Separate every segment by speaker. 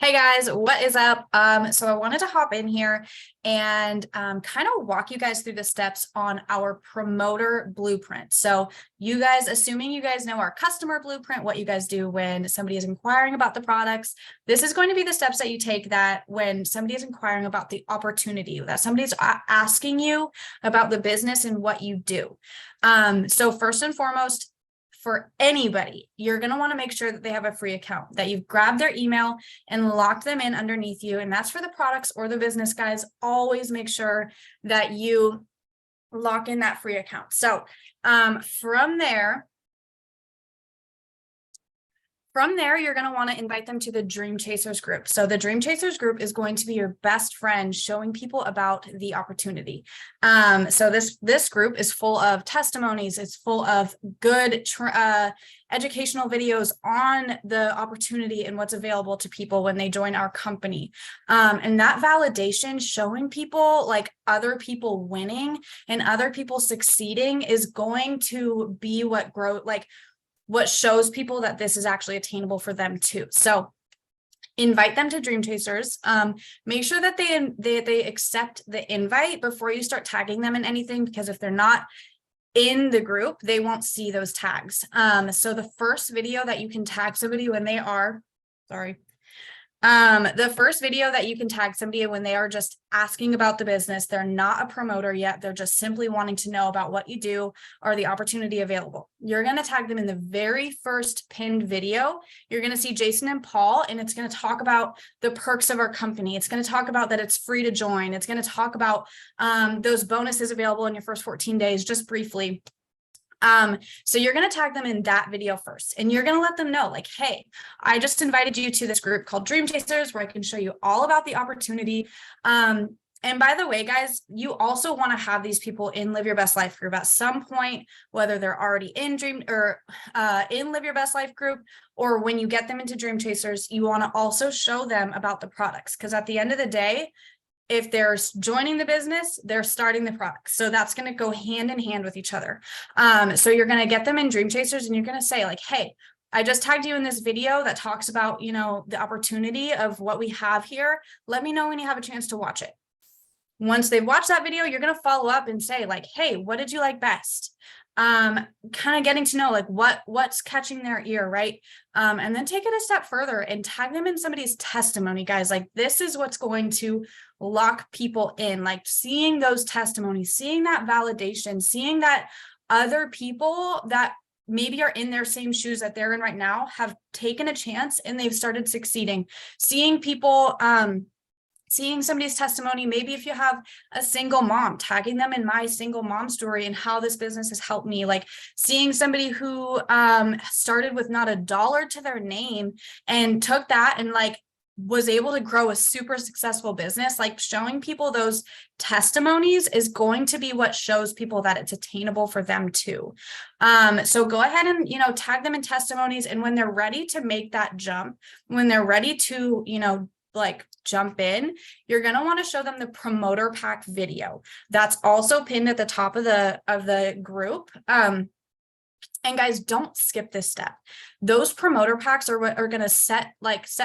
Speaker 1: Hey guys, what is up? So I wanted to hop in here and kind of walk you guys through the steps on our promoter blueprint. So you guys, assuming you guys know our customer blueprint, what you guys do when somebody is inquiring about the products, this is going to be the steps that you take that when somebody is inquiring about the opportunity, that somebody's asking you about the business and what you do. So first and foremost, for anybody, you're going to want to make sure that they have a free account, that you've grabbed their email and locked them in underneath you. And that's for the products or the business, guys. Always make sure that you lock in that free account. So from there, you're going to want to invite them to the Dream Chasers group. So the Dream Chasers group is going to be your best friend showing people about the opportunity. So this group is full of testimonies. It's full of good educational videos on the opportunity and what's available to people when they join our company. And that validation, showing people like other people winning and other people succeeding, is going to be what shows people that this is actually attainable for them too. So invite them to Dream Chasers. Make sure that they accept the invite before you start tagging them in anything, because if they're not in the group, they won't see those tags. So the first video that you can tag somebody when they are, the first video that you can tag somebody when they are just asking about the business, they're not a promoter yet, they're just simply wanting to know about what you do or the opportunity available. You're going to tag them in the very first pinned video. You're going to see Jason and Paul, and it's going to talk about the perks of our company. It's going to talk about that it's free to join. It's going to talk about those bonuses available in your first 14 days, just briefly. So you're going to tag them in that video first, and you're going to let them know, like, hey, I just invited you to this group called Dream Chasers, where I can show you all about the opportunity. And by the way, guys, you also want to have these people in Live Your Best Life group at some point, whether they're already in Dream or in Live Your Best Life group, or when you get them into Dream Chasers, you want to also show them about the products, because at the end of the day, if they're joining the business, they're starting the product. So that's going to go hand in hand with each other. So you're going to get them in Dream Chasers, and you're going to say, like, hey, I just tagged you in this video that talks about, the opportunity of what we have here. Let me know when you have a chance to watch it. Once they've watched that video, you're going to follow up and say, like, hey, what did you like best? Kind of getting to know, like, what's catching their ear, right? And then take it a step further and tag them in somebody's testimony, guys. Like, this is what's going to lock people in, like seeing those testimonies, seeing that validation, seeing that other people that maybe are in their same shoes that they're in right now have taken a chance and they've started succeeding. Seeing people, seeing somebody's testimony, maybe if you have a single mom, tagging them in my single mom story and how this business has helped me, like seeing somebody who started with not $1 to their name and took that and like was able to grow a super successful business. Like, showing people those testimonies is going to be what shows people that it's attainable for them too. So go ahead and, tag them in testimonies. And when they're ready to make that jump, when they're ready to, jump in, you're going to want to show them the promoter pack video. That's also pinned at the top of the group. And guys, don't skip this step. Those promoter packs are what are going to set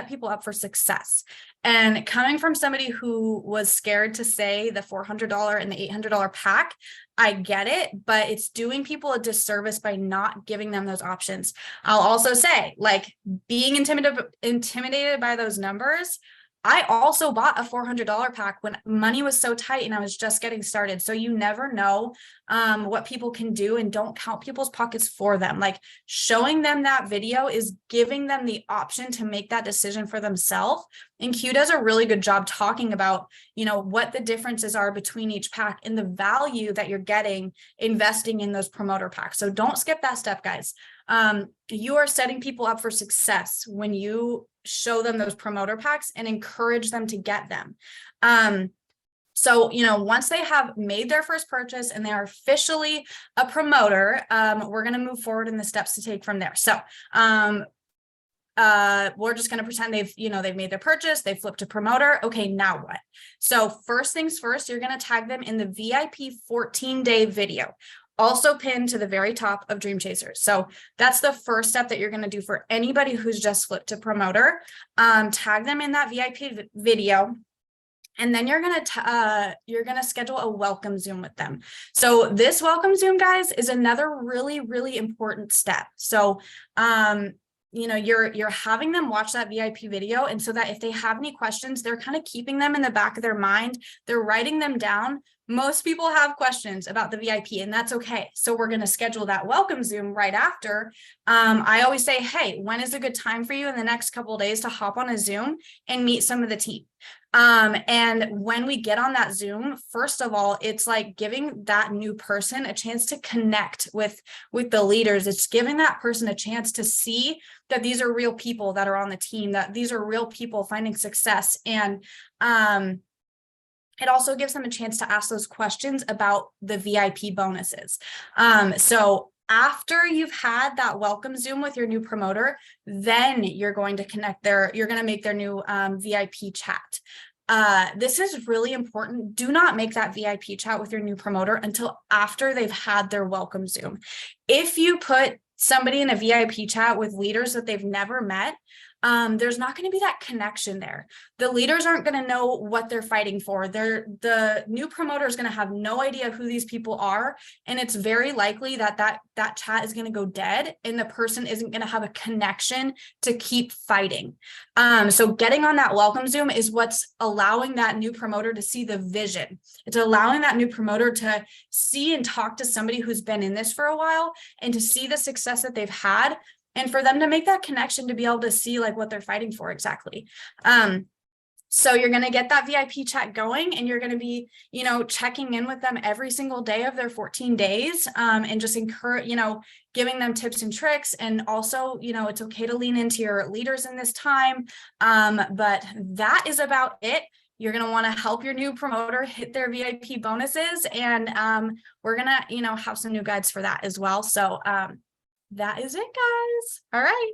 Speaker 1: people up for success. And coming from somebody who was scared to say the $400 and the $800 pack, I get it, but it's doing people a disservice by not giving them those options. I'll also say, like, being intimidated by those numbers, I also bought a $400 pack when money was so tight and I was just getting started. So you never know what people can do, and don't count people's pockets for them. Like, showing them that video is giving them the option to make that decision for themselves. And Q does a really good job talking about, what the differences are between each pack and the value that you're getting investing in those promoter packs. So don't skip that step, guys. You are setting people up for success when you show them those promoter packs and encourage them to get them. So, once they have made their first purchase and they are officially a promoter, we're going to move forward in the steps to take from there. So, we're just going to pretend they've made their purchase, they flipped to promoter. Okay, now what? So first things first, you're going to tag them in the VIP 14-day video. also pinned to the very top of Dream Chasers. So that's the first step that you're going to do for anybody who's just flipped to promoter. Tag them in that VIP video. And then you're gonna schedule a welcome Zoom with them. So this welcome Zoom, guys, is another really, really important step. So you're having them watch that VIP video, and so that if they have any questions, they're kind of keeping them in the back of their mind. They're writing them down. Most people have questions about the VIP, and that's okay. So we're going to schedule that welcome Zoom right after. I always say, hey, when is a good time for you in the next couple of days to hop on a Zoom and meet some of the team? And when we get on that Zoom, first of all, it's like giving that new person a chance to connect with the leaders. It's giving that person a chance to see that these are real people that are on the team, that these are real people finding success. And it also gives them a chance to ask those questions about the VIP bonuses. So after you've had that welcome Zoom with your new promoter, then you're going to you're going to make their new VIP chat. This is really important. Do not make that VIP chat with your new promoter until after they've had their welcome Zoom. If you put somebody in a VIP chat with leaders that they've never met, there's not going to be that connection there. The leaders aren't going to know what they're fighting for. The new promoter is going to have no idea who these people are. And it's very likely that chat is going to go dead and the person isn't going to have a connection to keep fighting. So getting on that welcome Zoom is what's allowing that new promoter to see the vision. It's allowing that new promoter to see and talk to somebody who's been in this for a while and to see the success that they've had, and for them to make that connection to be able to see like what they're fighting for exactly. So you're going to get that VIP chat going, and you're going to be, checking in with them every single day of their 14 days, and just giving them tips and tricks. And also, it's okay to lean into your leaders in this time. But that is about it. You're going to want to help your new promoter hit their VIP bonuses. And we're going to, have some new guides for that as well. So that is it, guys. All right.